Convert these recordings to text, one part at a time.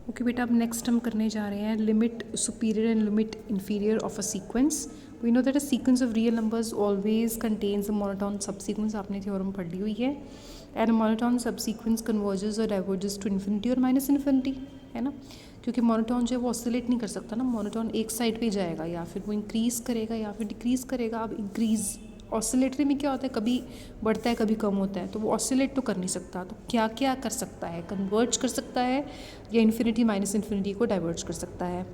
Okay बेटा, अब next हम करने जा रहे हैं limit superior and limit inferior of a sequence. We know that a sequence of real numbers always contains a monotone subsequence, आपने थ्योरम पढ़ ली हुई है। And a monotone subsequence converges और डाइवर्जेस टू इन्फिनिटी और minus infinity, है ना। क्योंकि मोनोटोन जो है वो ऑसिलेट नहीं कर सकता ना, मोनोटोन एक साइड पे जाएगा, या फिर वो इंक्रीज़ करेगा या फिर डिक्रीज़ करेगा। अब इंक्रीज़ ऑसिलेटरी में क्या होता है, कभी बढ़ता है कभी कम होता है, तो वो ऑसिलेट तो कर नहीं सकता। तो क्या क्या कर सकता है, कन्वर्ज कर सकता है या इन्फिनिटी माइनस इन्फिनिटी को डाइवर्ज कर सकता है।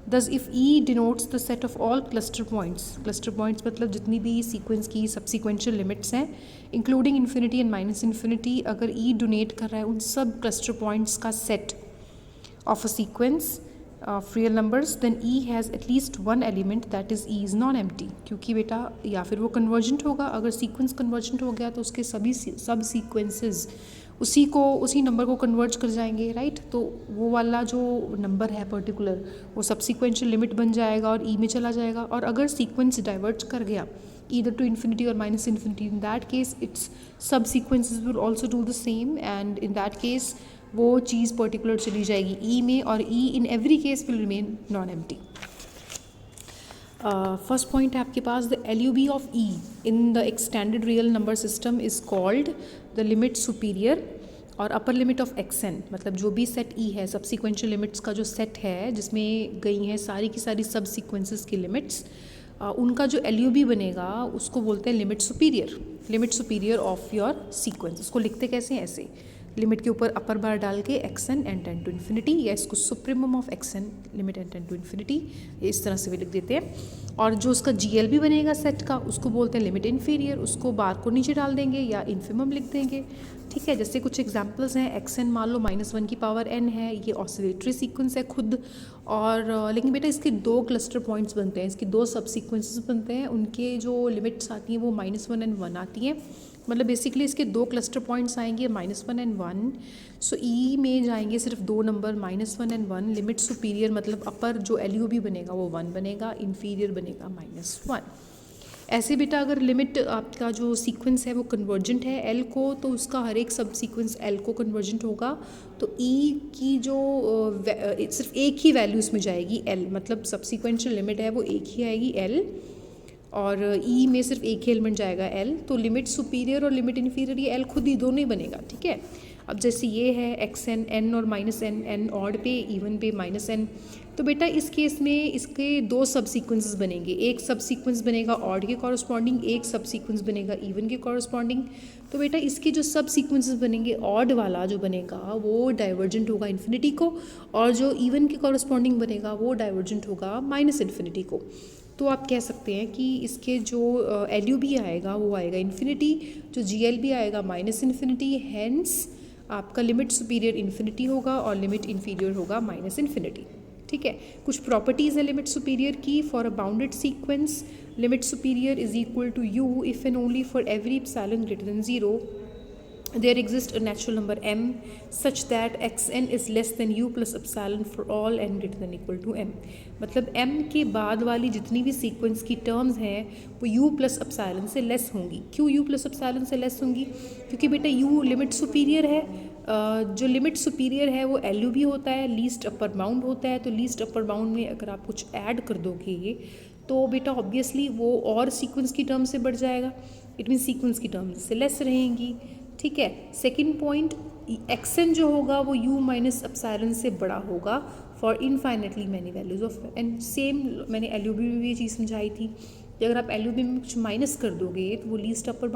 दस if E denotes the set of all cluster points मतलब जितनी भी सीक्वेंस की सबसिक्वेंशियल लिमिट्स हैं including infinity and minus infinity, अगर ई डोनेट कर रहा है उन सब क्लस्टर पॉइंट्स का set of a sequence of real numbers, then E has at least one element, that is E is non-empty। क्योंकि बेटा या फिर वो कन्वर्जेंट होगा, अगर सीक्वेंस कन्वर्जेंट हो गया तो उसके सभी सब सीक्वेंसेस उसी नंबर को कन्वर्ज कर जाएंगे, राइट। तो वो वाला जो नंबर है पर्टिकुलर वो सबसिक्वेंशियल लिमिट बन जाएगा और ई में चला जाएगा। और अगर सीक्वेंस डाइवर्ज कर गया either to infinity or minus infinity, in that case its subsequences will also do the same, and in that case वो चीज़ पर्टिकुलर चली जाएगी ई में, और E in every case will remain non empty. First point है आपके पास, the LUB of E in the extended real number system is called the limit superior और upper limit of action. मतलब जो भी सेट ई है, सबसिक्वेंशियल लिमिट्स का जो सेट है जिसमें गई हैं सारी की सारी सब सीक्वेंसेस की लिमिट्स, उनका जो LUB बनेगा उसको बोलते हैं limit superior of your sequence. उसको लिखते कैसे हैं, ऐसे लिमिट के ऊपर अपर बार डाल के x n and tend to infinity, या इसको supremum of x n limit and tend to infinity, इस तरह से भी लिख देते हैं। और जो उसका GLB बनेगा सेट का, उसको बोलते हैं लिमिट इन्फीरियर, उसको बार को नीचे डाल देंगे या इन्फिमम लिख देंगे, ठीक है। जैसे कुछ एग्जांपल्स हैं, एक्सन मान लो -1 की पावर n है, ये ऑसिलेटरी सीक्वेंस है खुद। और लेकिन बेटा इसके 2 क्लस्टर पॉइंट्स बनते हैं, इसके 2 सब सीक्वेंसेस बनते हैं, उनके जो लिमिट्स आती हैं वो -1 एंड 1 आती हैं। मतलब बेसिकली इसके 2 क्लस्टर पॉइंट्स आएंगे -1 एंड 1। सो ई में जाएंगे सिर्फ 2 नंबर -1 एंड 1। लिमिट सुपीरियर मतलब अपर जो LUB बनेगा वो 1 बनेगा, इन्फीरियर बनेगा -1। ऐसे बेटा अगर लिमिट आपका जो सीक्वेंस है वो कन्वर्जेंट है L को, तो उसका हर एक सब सीक्वेंस L को कन्वर्जेंट होगा। तो E की जो सिर्फ एक ही वैल्यू इसमें जाएगी L, मतलब सबसिक्वेंशियल लिमिट है वो एक ही आएगी L, और E में सिर्फ एक ही एलिमेंट जाएगा L। तो लिमिट सुपीरियर और लिमिट इन्फीरियर ये L खुद ही दोनों ही बनेगा, ठीक है। अब जैसे ये है XN, N और -N, N ऑड पे इवन पे -N, तो बेटा इस केस में इसके 2 सब सीक्वेंसेस बनेंगे, एक सब सीक्वेंस बनेगा ऑड के कॉरस्पॉन्डिंग, एक सब सीक्वेंस बनेगा इवन के कॉरस्पॉन्डिंग। तो बेटा इसके जो सब सीक्वेंसेस बनेंगे, ऑड वाला जो बनेगा वो डाइवर्जेंट होगा इन्फिनिटी को, और जो इवन के कॉरस्पॉन्डिंग बनेगा वो डाइवर्जेंट होगा -इन्फिनिटी को। तो आप कह सकते हैं कि इसके जो LUB आएगा वो आएगा इन्फिनिटी, जो GLB आएगा -इन्फिनिटी, हैंस आपका लिमिट सुपीरियर इन्फिनिटी होगा और लिमिट इन्फीरियर होगा -इन्फिनिटी, ठीक है। कुछ प्रॉपर्टीज़ है लिमिट सुपीरियर की। For a bounded sequence limit superior is equal to U if and only for every epsilon greater than 0 there exists a natural number m such that xn is less than u plus epsilon for all n greater than equal to m। मतलब m के बाद वाली जितनी भी sequence की terms हैं वो u plus epsilon से लेस होंगी। क्यों u प्लस एप्सिलॉन से लेस होंगी? क्योंकि बेटा u लिमिट सुपीरियर है। जो लिमिट सुपीरियर है वो LUB होता है, लीस्ट अपर बाउंड होता है। तो लीस्ट अपर बाउंड में अगर आप कुछ ऐड कर दोगे तो बेटा ऑब्वियसली वो और सीक्वेंस की टर्म से बढ़ जाएगा, इट मीन सीक्वेंस की टर्म से लेस रहेंगी, ठीक है। सेकंड पॉइंट, एक्सन जो होगा वो u माइनस एप्सिलॉन से बड़ा होगा for infinitely many values of and same. मैंने LUB में भी ये चीज़ समझाई थी कि अगर आप LUB में कुछ माइनस कर दोगे तो वो लीस्ट अपर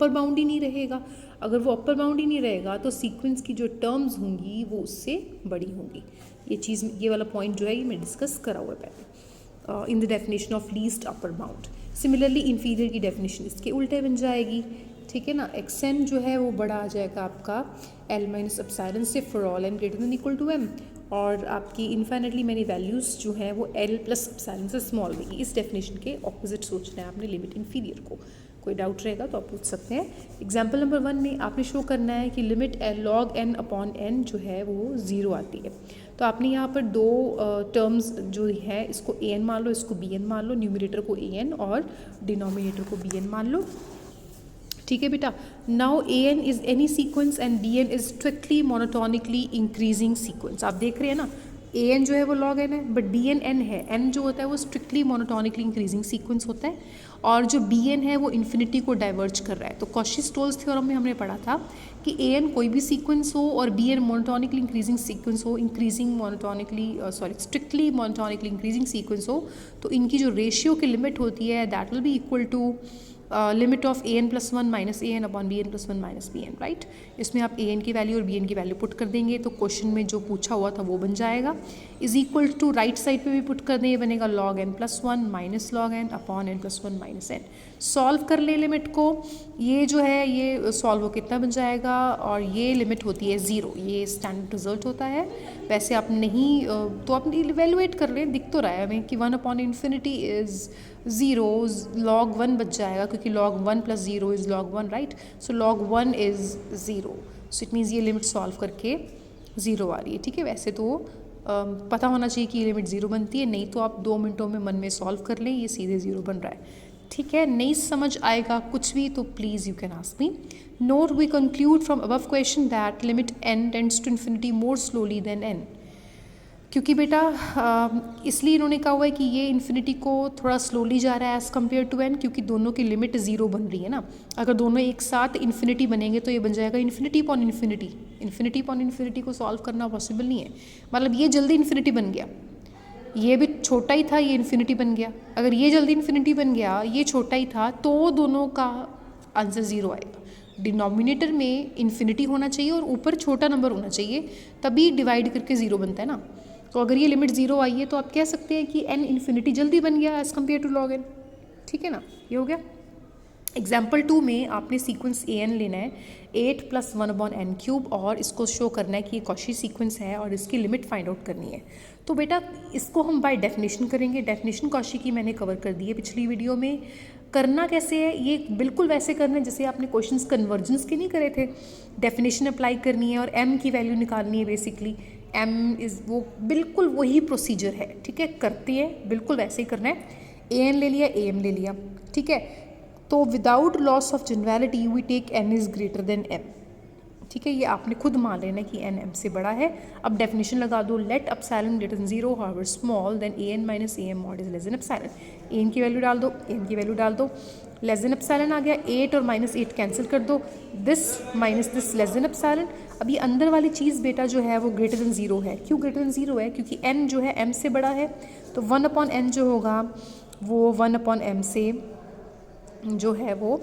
बाउंड ही नहीं रहेगा। अगर वो अपर बाउंड ही नहीं रहेगा तो सीक्वेंस की जो टर्म्स होंगी वो उससे बड़ी होंगी। ये चीज़, ये वाला पॉइंट जो है ये मैं डिस्कस करा हुआ है पहले in the definition of least upper bound. Similarly inferior की डेफिनेशन इसके उल्टे बन जाएगी, ठीक है ना। एक्सन जो है वो बड़ा आ जाएगा आपका L माइनस एप्सिलॉन से for all n greater than equal to m, और आपकी इन्फाइनेटली मैनी वैल्यूज़ जो हैं वो L प्लस एप्सिलॉन से स्मॉल होगी। इस डेफिनेशन के ऑपोजिट सोचना है आपने लिमिट इन्फीरियर को। कोई डाउट रहेगा तो आप पूछ सकते हैं। एग्जाम्पल नंबर 1 में आपने शो करना है कि limit log n upon n जो है वो 0 आती है। तो आपने यहाँ पर 2 टर्म्स जो है इसको an मान लो, इसको bn मान लो, न्यूमरेटर को an और डिनोमिनेटर को bn मान लो, ठीक है बेटा। Now a n is any sequence and b n is strictly monotonically increasing sequence. आप देख रहे हैं ना, ए एन जो है वो लॉग एन है, बट बी एन एन है, एन जो होता है वो स्ट्रिक्टली मोनोटोनिकली इंक्रीजिंग सीक्वेंस होता है, और जो बी एन है वो इन्फिनिटी को डाइवर्ज कर रहा है। तो कॉची-स्टोल्स थ्योरम में हमने पढ़ा था कि ए एन कोई भी सीक्वेंस हो और b n monotonically increasing sequence हो, स्ट्रिक्टली मोनोटोनिकली इंक्रीजिंग सीक्वेंस हो, तो इनकी जो रेशियो की लिमिट होती है that will be equal to limit of a n plus one minus a n upon b n plus one minus b n, right. इसमें आप ए एन की वैल्यू और बी एन की वैल्यू पुट कर देंगे तो क्वेश्चन में जो पूछा हुआ था वो बन जाएगा। Is equal to right side पे भी पुट कर दें, ये बनेगा log n plus one minus log n upon n plus one minus n. Solve कर ले लिमिट को, ये जो है ये सॉल्व हो कितना बन जाएगा, और ये लिमिट होती है ज़ीरो, ये स्टैंडर्ड रिजल्ट होता है। वैसे आप नहीं तो आप इवेलुएट कर लें, दिख तो रहा है हमें कि one upon infinity is zero, log one बच जाएगा क्योंकि log one plus zero is log one, right. So log one is zero, so it means ये लिमिट सॉल्व करके ज़ीरो आ रही है, ठीक है। वैसे तो पता होना चाहिए कि ये लिमिट ज़ीरो बनती है, नहीं तो आप 2 मिनटों में मन में सॉल्व कर लें, ये सीधे ज़ीरो बन रहा है, ठीक है। नहीं समझ आएगा कुछ भी तो please you can ask me. Note we conclude from above question that limit n tends to infinity more slowly than n, क्योंकि बेटा इसलिए इन्होंने कहा हुआ है कि ये इन्फिनिटी को थोड़ा स्लोली जा रहा है एज़ कम्पेयर टू एन, क्योंकि दोनों की लिमिट ज़ीरो बन रही है ना। अगर दोनों एक साथ इन्फिनिटी बनेंगे तो ये बन जाएगा infinity upon infinity. Infinity upon infinity को सॉल्व करना पॉसिबल नहीं है, मतलब ये जल्दी इन्फिनिटी बन गया, ये भी छोटा ही था, ये इन्फिनिटी बन गया। अगर ये जल्दी इन्फिनिटी बन गया, ये छोटा ही था, तो दोनों का आंसर ज़ीरो आएगा। डिनोमिनेटर में इन्फिनिटी होना चाहिए और ऊपर छोटा नंबर होना चाहिए, तभी डिवाइड करके ज़ीरो बनता है ना। तो अगर ये लिमिट ज़ीरो आई है तो आप कह सकते हैं कि एन इन्फिनिटी जल्दी बन गया as compare to log n, ठीक है ना। ये हो गया। एग्जाम्पल 2 में आपने सीक्वेंस ए एन लेना है 8 + 1/n³ और इसको शो करना है कि ये कॉची सीक्वेंस है और इसकी लिमिट फाइंड आउट करनी है। तो बेटा इसको हम बाय डेफिनेशन करेंगे। डेफिनेशन कॉची की मैंने कवर कर दी है पिछली वीडियो में। करना कैसे है, ये बिल्कुल वैसे करना है जैसे आपने क्वेश्चंस कन्वर्जेंस के नहीं करे थे। डेफिनेशन अप्लाई करनी है और एम की वैल्यू निकालनी है। बेसिकली एम इज़ वो बिल्कुल वही प्रोसीजर है, ठीक है। करते हैं बिल्कुल वैसे ही करना है। ए एन ले लिया, ए एम ले लिया, ठीक है। तो without loss of generality we take n is greater than m, ठीक है। ये आपने खुद मान लेना कि एन एम से बड़ा है। अब डेफिनेशन लगा दो, let epsilon greater than 0 however small then a n minus a m mod is less than epsilon. A n की वैल्यू डाल दो, ए एम की वैल्यू डाल दो, लेस देन एप्सिलॉन आ गया। 8 और -8 कैंसिल कर दो, this minus this less than epsilon. अब ये अंदर वाली चीज़ बेटा जो है वो ग्रेटर देन 0 है। क्यों ग्रेटर देन 0 है? क्योंकि n जो है m से बड़ा है, तो 1/n जो होगा वो 1/m से जो है वो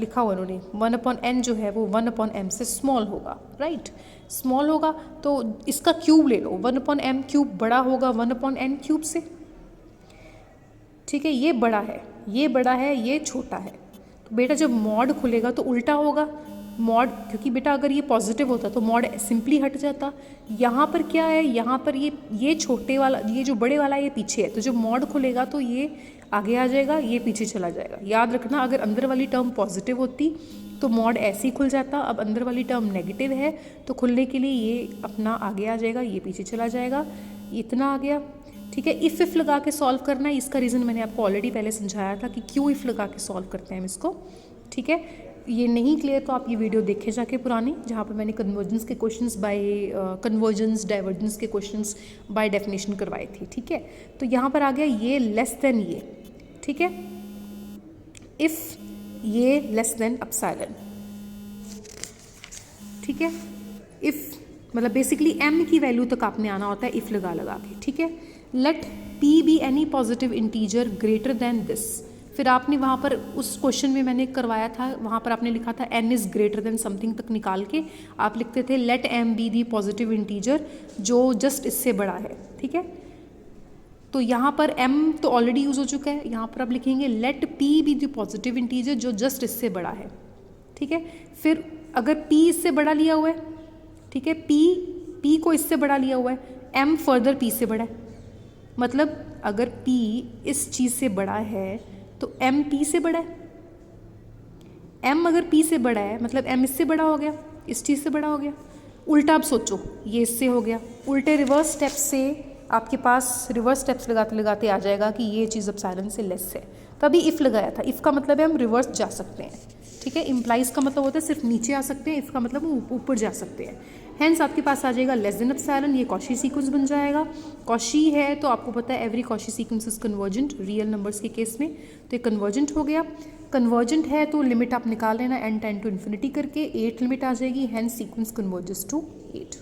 लिखा हुआ उन्होंने 1/n जो है वो 1/m से स्मॉल होगा, राइट। स्मॉल होगा तो इसका क्यूब ले लो, 1/m³ बड़ा होगा 1/n³ से, ठीक है। ये बड़ा है, ये बड़ा है, ये छोटा है। तो बेटा जब मॉड खुलेगा तो उल्टा होगा मॉड, क्योंकि बेटा अगर ये पॉजिटिव होता तो मॉड सिंपली हट जाता। यहाँ पर क्या है, यहाँ पर ये छोटे वाला, ये जो बड़े वाला ये पीछे है, तो जब मॉड खुलेगा तो ये आगे आ जाएगा, ये पीछे चला जाएगा। याद रखना अगर अंदर वाली टर्म पॉजिटिव होती तो मॉड ऐसे ही खुल जाता। अब अंदर वाली टर्म नेगेटिव है तो खुलने के लिए ये अपना आगे आ जाएगा, ये पीछे चला जाएगा, इतना आ गया, ठीक है। इफ़ लगा के सॉल्व करना है। इसका रीज़न मैंने आपको ऑलरेडी पहले समझाया था कि क्यों इफ़ लगा के सॉल्व करते हैं हम इसको, ठीक है। ये नहीं क्लियर तो आप ये वीडियो देखें जाके पुरानी, जहाँ पर मैंने कन्वर्जेंस के क्वेश्चंस बाय कन्वर्जेंस डाइवर्जेंस के क्वेश्चंस बाय डेफिनेशन करवाए थे, ठीक है। तो यहाँ पर आ गया ये लेस देन ये, ठीक है। इफ़ ये लेस देन एप्सिलॉन, ठीक है। इफ़ मतलब बेसिकली m की वैल्यू तक आपने आना होता है इफ़ लगा के, ठीक है। Let p be any positive integer greater than this. फिर आपने वहाँ पर उस क्वेश्चन में मैंने करवाया था, वहाँ पर आपने लिखा था n is greater than something तक निकाल के आप लिखते थे let m be the positive integer जो जस्ट इससे बड़ा है, ठीक है। तो यहाँ पर m तो ऑलरेडी यूज़ हो चुका है, यहाँ पर आप लिखेंगे let p be the positive integer जो जस्ट इससे बड़ा है, ठीक है। फिर अगर p इससे बड़ा लिया हुआ है, ठीक है, p को इससे बड़ा लिया हुआ है, m फर्दर p से बड़ा है, मतलब अगर p इस चीज़ से बड़ा है तो m p से बड़ा है। m अगर p से बड़ा है मतलब m इससे बड़ा हो गया, इस चीज़ से बड़ा हो गया। उल्टा अब सोचो, ये इससे हो गया, उल्टे रिवर्स स्टेप से आपके पास रिवर्स स्टेप्स लगाते लगाते आ जाएगा कि ये चीज़ एप्सिलॉन से लेस है। तभी इफ़ लगाया था, इफ़ का मतलब है हम रिवर्स जा सकते हैं, ठीक है। इम्प्लाइज का मतलब होता है सिर्फ नीचे आ सकते हैं, इफ़ का मतलब ऊपर जा सकते हैं। हैंस आपके पास आ जाएगा लेस देन एप्सिलॉन, ये कॉशी सीक्वेंस बन जाएगा। कॉशी है तो आपको पता है every Cauchy sequence is convergent real numbers के केस में, तो ये कन्वर्जेंट हो गया। कन्वर्जेंट है तो लिमिट आप निकाल लेना n टेंड टू इन्फिनिटी करके, 8 लिमिट आ जाएगी, हैंस सीक्वेंस कन्वर्जेस टू 8।